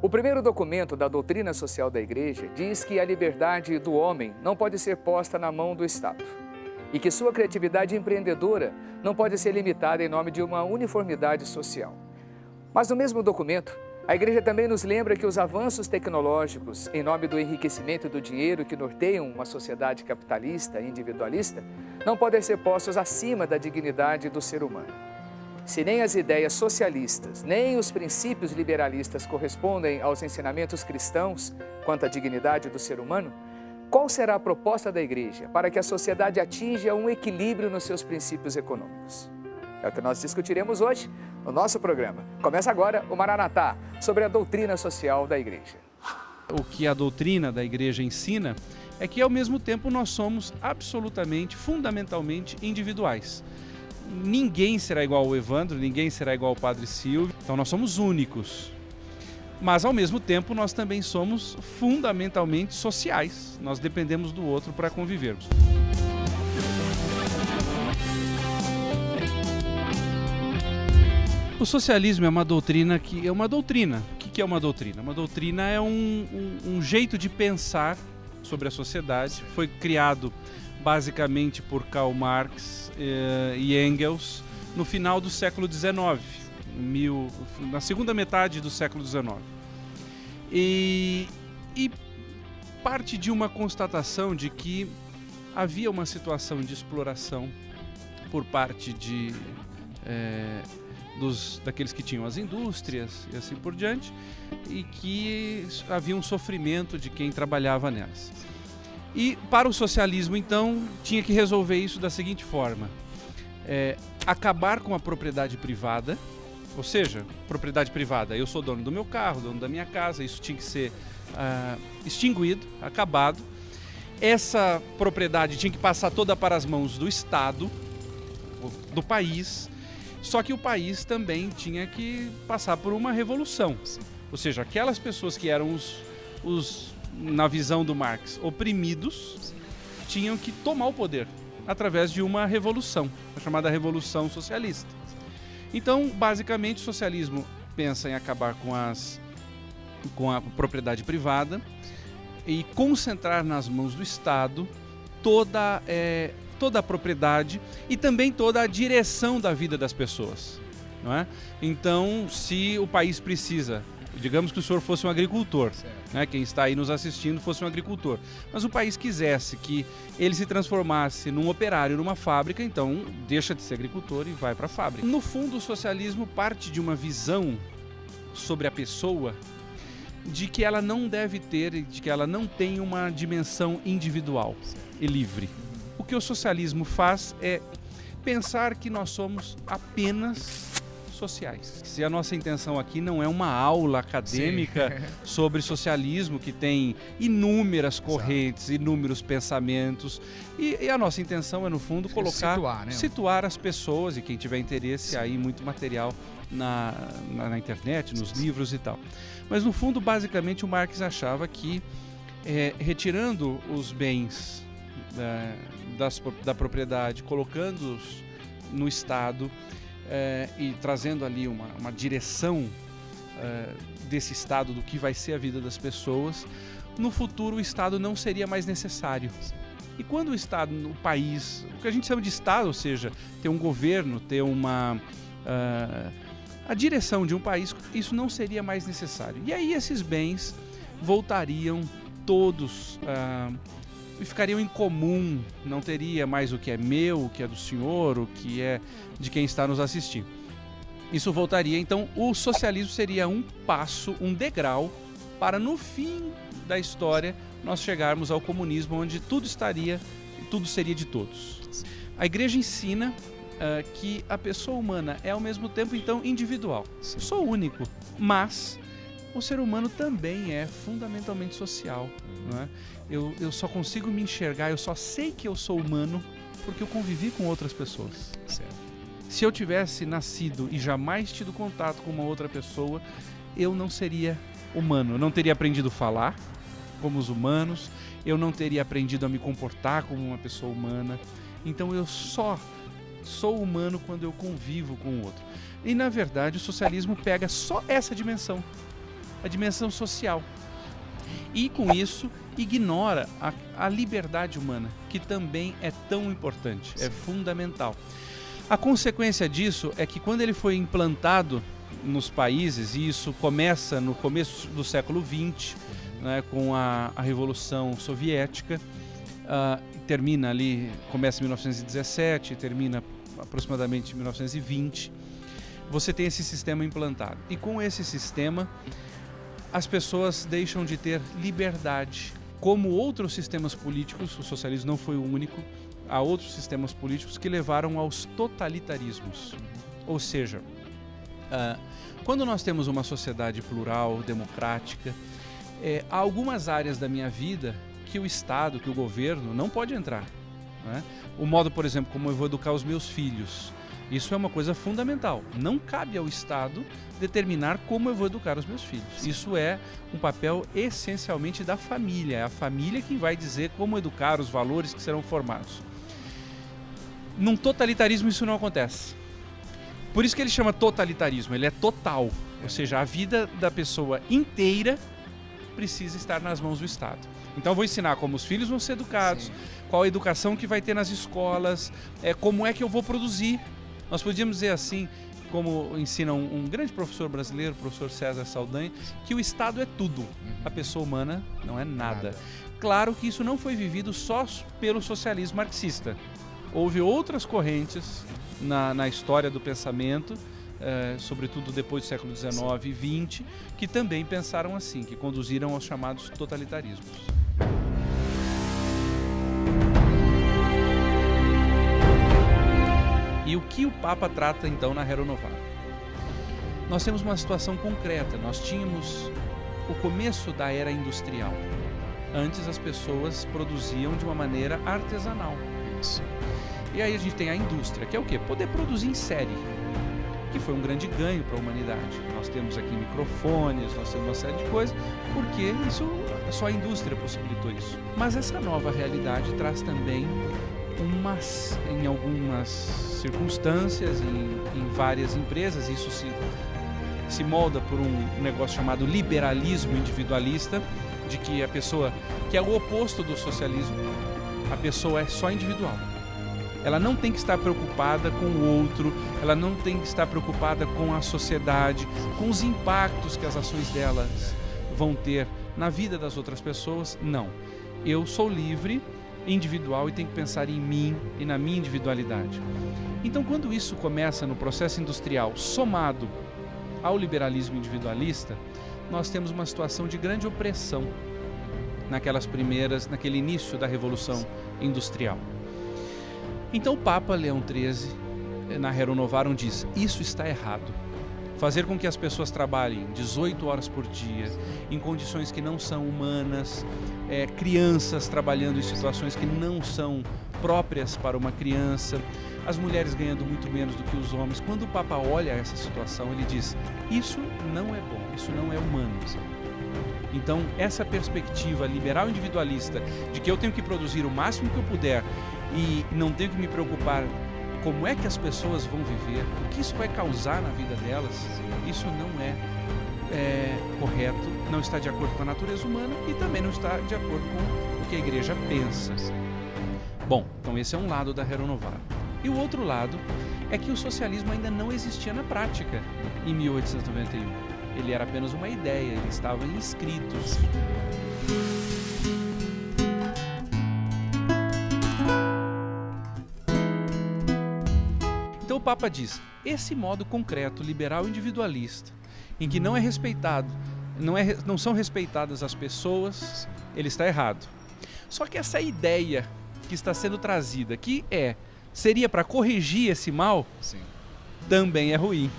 O primeiro documento da doutrina social da Igreja diz que a liberdade do homem não pode ser posta na mão do Estado e que sua criatividade empreendedora não pode ser limitada em nome de uma uniformidade social. Mas no mesmo documento, a Igreja também nos lembra que os avanços tecnológicos, em nome do enriquecimento do dinheiro que norteiam uma sociedade capitalista e individualista, não podem ser postos acima da dignidade do ser humano. Se nem as ideias socialistas, nem os princípios liberalistas correspondem aos ensinamentos cristãos quanto à dignidade do ser humano, qual será a proposta da Igreja para que a sociedade atinja um equilíbrio nos seus princípios econômicos? É o que nós discutiremos hoje no nosso programa. Começa agora o Maranatá, sobre a doutrina social da Igreja. O que a doutrina da Igreja ensina é que, ao mesmo tempo, nós somos absolutamente, fundamentalmente individuais. Ninguém será igual ao Evandro, ninguém será igual ao Padre Silvio, então nós somos únicos. Mas, ao mesmo tempo, nós também somos fundamentalmente sociais. Nós dependemos do outro para convivermos. O socialismo é uma doutrina que é uma doutrina. O que é uma doutrina? Uma doutrina é um jeito de pensar sobre a sociedade. Foi criado basicamente por Karl Marx e Engels no final do século XIX, na segunda metade do século XIX. E parte de uma constatação de que havia uma situação de exploração por parte daqueles que tinham as indústrias e assim por diante, e que havia um sofrimento de quem trabalhava nelas. E para o socialismo, então, tinha que resolver isso da seguinte forma: acabar com a propriedade privada, ou seja, propriedade privada, eu sou dono do meu carro, dono da minha casa, isso tinha que ser extinguido, acabado. Essa propriedade tinha que passar toda para as mãos do Estado, do país. Só que o país também tinha que passar por uma revolução. Ou seja, aquelas pessoas que eram na visão do Marx, oprimidos, tinham que tomar o poder através de uma revolução, a chamada Revolução Socialista. Então, basicamente, o socialismo pensa em acabar com a propriedade privada e concentrar nas mãos do Estado toda a propriedade e também toda a direção da vida das pessoas, não é? Então, se o país precisa, digamos que o senhor fosse um agricultor, né? Quem está aí nos assistindo fosse um agricultor, mas o país quisesse que ele se transformasse num operário numa fábrica, então deixa de ser agricultor e vai para a fábrica. No fundo, o socialismo parte de uma visão sobre a pessoa de que ela não deve ter, de que ela não tem uma dimensão individual e livre. O que o socialismo faz é pensar que nós somos apenas sociais. Se a nossa intenção aqui não é uma aula acadêmica sobre socialismo, que tem inúmeras correntes, inúmeros pensamentos, e a nossa intenção é, no fundo, situar as pessoas, e quem tiver interesse, aí muito material na internet, nos livros e tal. Mas, no fundo, basicamente, o Marx achava que, retirando os bens da propriedade, colocando-os no Estado e trazendo ali uma direção desse Estado, do que vai ser a vida das pessoas, no futuro o Estado não seria mais necessário. E quando o Estado, o país, o que a gente chama de Estado, ou seja, ter um governo, ter a direção de um país, isso não seria mais necessário. E aí esses bens voltariam todos e ficariam em comum, não teria mais o que é meu, o que é do senhor, o que é de quem está nos assistindo. Isso voltaria, então o socialismo seria um passo, um degrau, para no fim da história nós chegarmos ao comunismo, onde tudo seria de todos. A Igreja ensina que a pessoa humana é ao mesmo tempo então individual. Eu sou único, mas o ser humano também é fundamentalmente social, não é? Eu só consigo me enxergar, eu só sei que eu sou humano porque eu convivi com outras pessoas. Certo. Se eu tivesse nascido e jamais tido contato com uma outra pessoa, eu não seria humano. Eu não teria aprendido a falar como os humanos, eu não teria aprendido a me comportar como uma pessoa humana. Então eu só sou humano quando eu convivo com o outro. E, na verdade, o socialismo pega só essa dimensão. a dimensão social. E com isso ignora a liberdade humana, que também é tão importante, é fundamental. A consequência disso é que quando ele foi implantado nos países, e isso começa no começo do século XX, né, com a Revolução Soviética, termina ali, começa em 1917, termina aproximadamente em 1920, você tem esse sistema implantado. E com esse sistema, as pessoas deixam de ter liberdade. Como outros sistemas políticos, o socialismo não foi o único, há outros sistemas políticos que levaram aos totalitarismos. Ou seja, quando nós temos uma sociedade plural, democrática, há algumas áreas da minha vida que o Estado, que o governo não pode entrar, né? O modo, por exemplo, como eu vou educar os meus filhos, isso é uma coisa fundamental. Não cabe ao Estado determinar como eu vou educar os meus filhos. Isso é um papel essencialmente da família. É a família quem vai dizer como educar, os valores que serão formados. Num totalitarismo isso não acontece. Por isso que ele chama totalitarismo, ele é total. Ou seja, a vida da pessoa inteira precisa estar nas mãos do Estado. Então eu vou ensinar como os filhos vão ser educados, sim, qual a educação que vai ter nas escolas, como é que eu vou produzir. Nós podíamos dizer assim, como ensina um grande professor brasileiro, o professor César Saldanha, que o Estado é tudo, a pessoa humana não é nada. Claro que isso não foi vivido só pelo socialismo marxista. Houve outras correntes na história do pensamento, sobretudo depois do século XIX e XX, que também pensaram assim, que conduziram aos chamados totalitarismos. E o que o Papa trata então na Rerum Novarum? Nós temos uma situação concreta, nós tínhamos o começo da era industrial. Antes as pessoas produziam de uma maneira artesanal. Isso. E aí a gente tem a indústria, que é o quê? Poder produzir em série, que foi um grande ganho para a humanidade. Nós temos aqui microfones, nós temos uma série de coisas, porque só a indústria possibilitou isso. Mas essa nova realidade traz também em algumas circunstâncias, em várias empresas, isso se molda por um negócio chamado liberalismo individualista, de que a pessoa, que é o oposto do socialismo, a pessoa é só individual. Ela não tem que estar preocupada com o outro, ela não tem que estar preocupada com a sociedade, com os impactos que as ações delas vão ter na vida das outras pessoas. Não. Eu sou livre, individual, e tenho que pensar em mim e na minha individualidade. Então, quando isso começa no processo industrial, somado ao liberalismo individualista, nós temos uma situação de grande opressão naquele início da Revolução Industrial. Então o Papa Leão XIII, na Rerum Novarum, diz: isso está errado. Fazer com que as pessoas trabalhem 18 horas por dia, em condições que não são humanas, crianças trabalhando em situações que não são próprias para uma criança, as mulheres ganhando muito menos do que os homens. Quando o Papa olha essa situação, ele diz: isso não é bom, isso não é humano. Então, essa perspectiva liberal individualista de que eu tenho que produzir o máximo que eu puder e não tenho que me preocupar como é que as pessoas vão viver, o que isso vai causar na vida delas, isso não é correto, não está de acordo com a natureza humana e também não está de acordo com o que a igreja pensa. Bom, então esse é um lado da Rerum Novarum. E o outro lado é que o socialismo ainda não existia na prática em 1891. Ele era apenas uma ideia, ele estava em escritos. Então o Papa diz: esse modo concreto, liberal individualista, em que não é respeitado, não são respeitadas as pessoas, ele está errado. Só que essa ideia que está sendo trazida, que seria para corrigir esse mal, sim, também é ruim.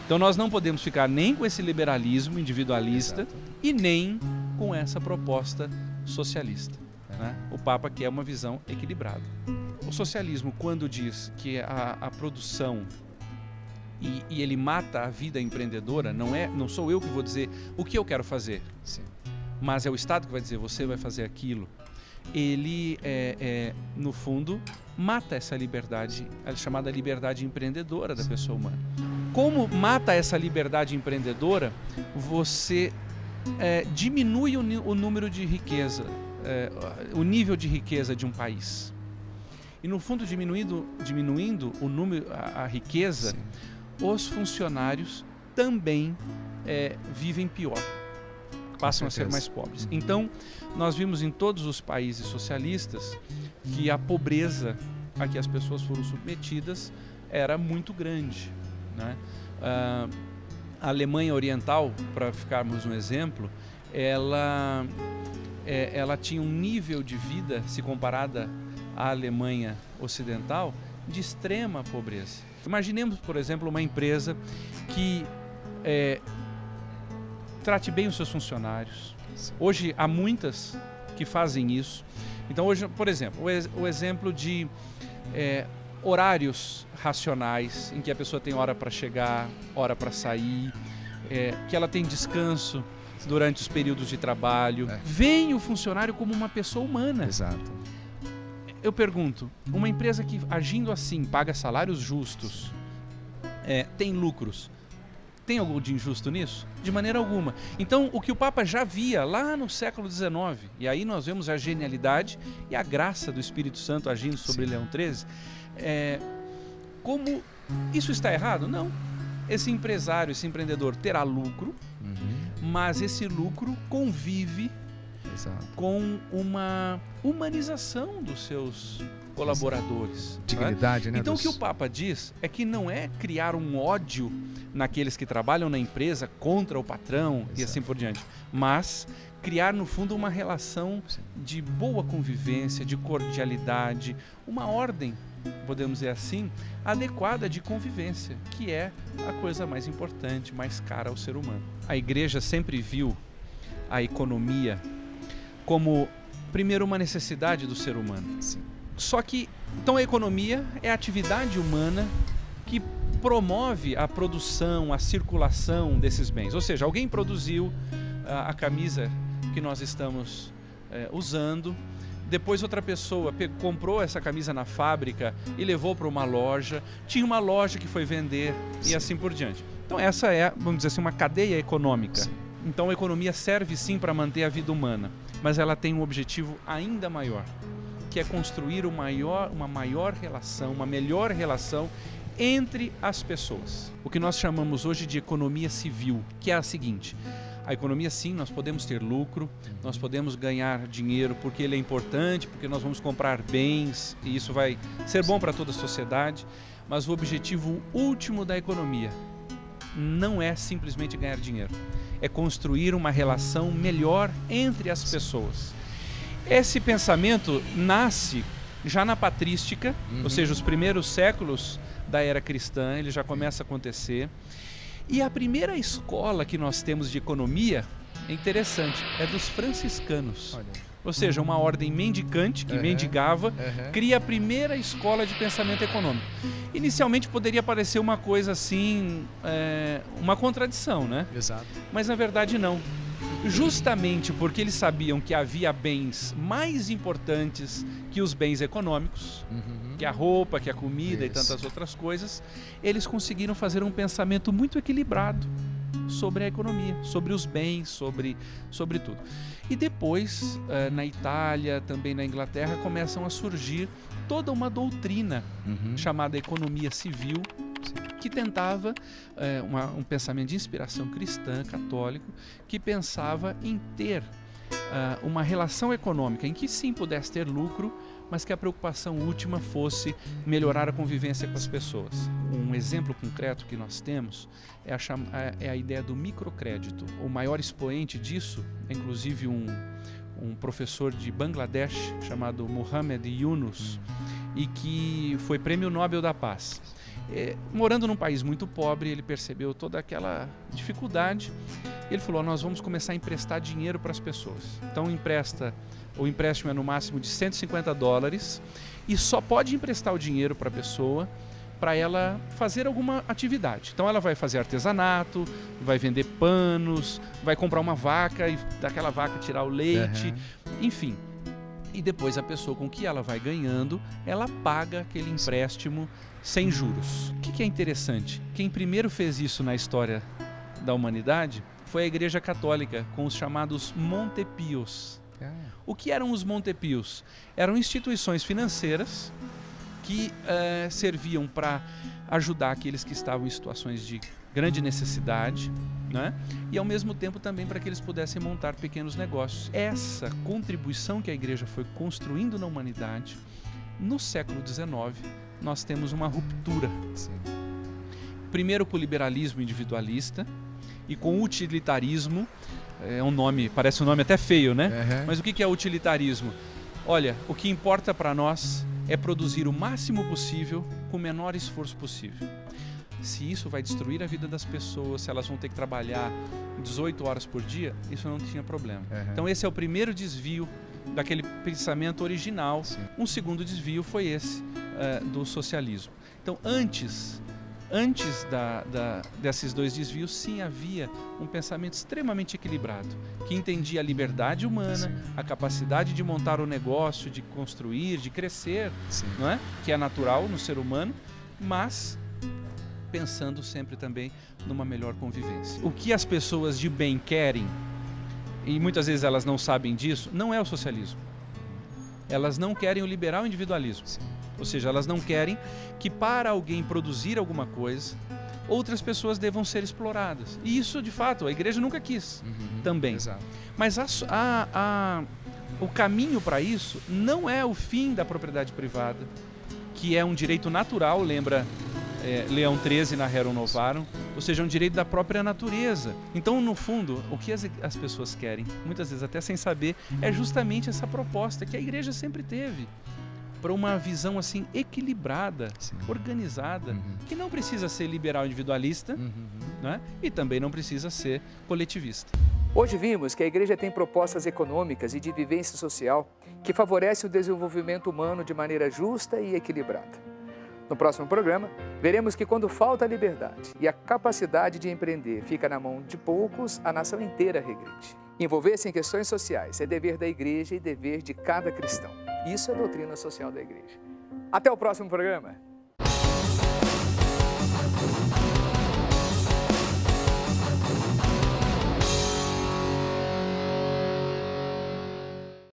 Então nós não podemos ficar nem com esse liberalismo individualista, exato, e nem com essa proposta socialista, né? O Papa quer uma visão equilibrada. O socialismo, quando diz que a produção e ele mata a vida empreendedora, não sou eu que vou dizer o que eu quero fazer, sim, mas é o Estado que vai dizer: você vai fazer aquilo. Ele, no fundo, mata essa liberdade, a chamada liberdade empreendedora da pessoa humana. como mata essa liberdade empreendedora, você diminui o número de riqueza, o nível de riqueza de um país. E no fundo, diminuindo o número, a riqueza, sim, os funcionários também vivem pior, passam a ser mais pobres. Então, nós vimos em todos os países socialistas que a pobreza a que as pessoas foram submetidas era muito grande, né? A Alemanha Oriental, para ficarmos um exemplo, ela tinha um nível de vida, se comparada à Alemanha Ocidental, de extrema pobreza. Imaginemos, por exemplo, uma empresa que trate bem os seus funcionários. Hoje há muitas que fazem isso. Então hoje, por exemplo, o exemplo de horários racionais, em que a pessoa tem hora para chegar, hora para sair, que ela tem descanso durante os períodos de trabalho. Vem o funcionário como uma pessoa humana. Exato. Eu pergunto, uma empresa que agindo assim paga salários justos, tem lucros, tem algo de injusto nisso? De maneira alguma. Então, o que o Papa já via lá no século XIX, e aí nós vemos a genialidade e a graça do Espírito Santo agindo sobre Leão XIII, como isso está errado? Não. Esse empresário, esse empreendedor terá lucro, mas esse lucro convive com uma humanização dos seus colaboradores. Dignidade, né? Então o que o Papa diz é que não é criar um ódio naqueles que trabalham na empresa contra o patrão e assim por diante, mas criar no fundo uma relação de boa convivência, de cordialidade, uma ordem, podemos dizer assim, adequada de convivência, que é a coisa mais importante, mais cara ao ser humano. A Igreja sempre viu a economia como, primeiro, uma necessidade do ser humano. Sim. Só que, então a economia é a atividade humana que promove a produção, a circulação desses bens. Ou seja, alguém produziu a camisa que nós estamos usando, depois outra pessoa comprou essa camisa na fábrica e levou para uma loja, tinha uma loja que foi vender e assim por diante. Então essa é, vamos dizer assim, uma cadeia econômica. Sim. Então a economia serve sim para manter a vida humana, mas ela tem um objetivo ainda maior, que é construir uma maior relação, uma melhor relação entre as pessoas. O que nós chamamos hoje de economia civil, que é a seguinte: a economia, sim, nós podemos ter lucro, nós podemos ganhar dinheiro porque ele é importante, porque nós vamos comprar bens e isso vai ser bom para toda a sociedade, mas o objetivo último da economia não é simplesmente ganhar dinheiro, é construir uma relação melhor entre as pessoas. Esse pensamento nasce já na patrística, ou seja, os primeiros séculos da era cristã, ele já começa a acontecer. E a primeira escola que nós temos de economia, é interessante, é dos franciscanos. Olha. Ou seja, uma ordem mendicante, que mendigava, cria a primeira escola de pensamento econômico. Inicialmente poderia parecer uma coisa assim, uma contradição, né? Exato. Mas na verdade não. Justamente porque eles sabiam que havia bens mais importantes que os bens econômicos, que a roupa, que a comida e tantas outras coisas, eles conseguiram fazer um pensamento muito equilibrado sobre a economia, sobre os bens, sobre tudo. E depois, na Itália, também na Inglaterra, começam a surgir toda uma doutrina chamada economia civil, que tentava um pensamento de inspiração cristã, católico, que pensava em ter uma relação econômica em que sim pudesse ter lucro, mas que a preocupação última fosse melhorar a convivência com as pessoas. Um exemplo concreto que nós temos é a ideia do microcrédito. O maior expoente disso é inclusive um professor de Bangladesh chamado Muhammad Yunus, e que foi Prêmio Nobel da Paz. Morando num país muito pobre, ele percebeu toda aquela dificuldade. Ele falou: nós vamos começar a emprestar dinheiro para as pessoas. Então o empréstimo é no máximo de $150 e só pode emprestar o dinheiro para a pessoa para ela fazer alguma atividade. Então ela vai fazer artesanato, vai vender panos, vai comprar uma vaca e daquela vaca tirar o leite, enfim. E depois a pessoa, com o que ela vai ganhando, ela paga aquele empréstimo sem juros. O que é interessante? Quem primeiro fez isso na história da humanidade foi a Igreja Católica, com os chamados Montepios. O que eram os Montepios? Eram instituições financeiras que serviam para ajudar aqueles que estavam em situações de grande necessidade, né? E ao mesmo tempo também para que eles pudessem montar pequenos negócios. Essa contribuição que a igreja foi construindo na humanidade, no século XIX, nós temos uma ruptura. Sim. Primeiro com o liberalismo individualista e com o utilitarismo. É um nome, parece um nome até feio, né? Uhum. Mas o que é utilitarismo? Olha, o que importa para nós é produzir o máximo possível com o menor esforço possível. Se isso vai destruir a vida das pessoas, se elas vão ter que trabalhar 18 horas por dia, isso não tinha problema. Uhum. Então Então esse é o primeiro desvio daquele pensamento original. Sim. Um segundo desvio foi esse do socialismo. Então antes desses dois desvios, sim, havia um pensamento extremamente equilibrado, que entendia a liberdade humana, Sim. a capacidade de montar o negócio, de construir, de crescer, não é? Que é natural no ser humano, mas pensando sempre também numa melhor convivência. O que as pessoas de bem querem, e muitas vezes elas não sabem disso, não é o socialismo. Elas não querem o liberal individualismo. Sim. Ou seja, elas não querem que para alguém produzir alguma coisa, outras pessoas devam ser exploradas. E isso, de fato, a igreja nunca quis também. Exato. Mas o caminho para isso não é o fim da propriedade privada, que é um direito natural, lembra Leão XIII na Rerum Novarum, ou seja, um direito da própria natureza. Então, no fundo, o que as pessoas querem, muitas vezes até sem saber, é justamente essa proposta que a igreja sempre teve, para uma visão assim equilibrada, Sim. organizada, que não precisa ser liberal individualista, né? E também não precisa ser coletivista. Hoje vimos que a igreja tem propostas econômicas e de vivência social que favorecem o desenvolvimento humano de maneira justa e equilibrada. No próximo programa, veremos que quando falta a liberdade e a capacidade de empreender fica na mão de poucos, a nação inteira regride. Envolver-se em questões sociais é dever da igreja e dever de cada cristão. Isso é a doutrina social da igreja. Até o próximo programa.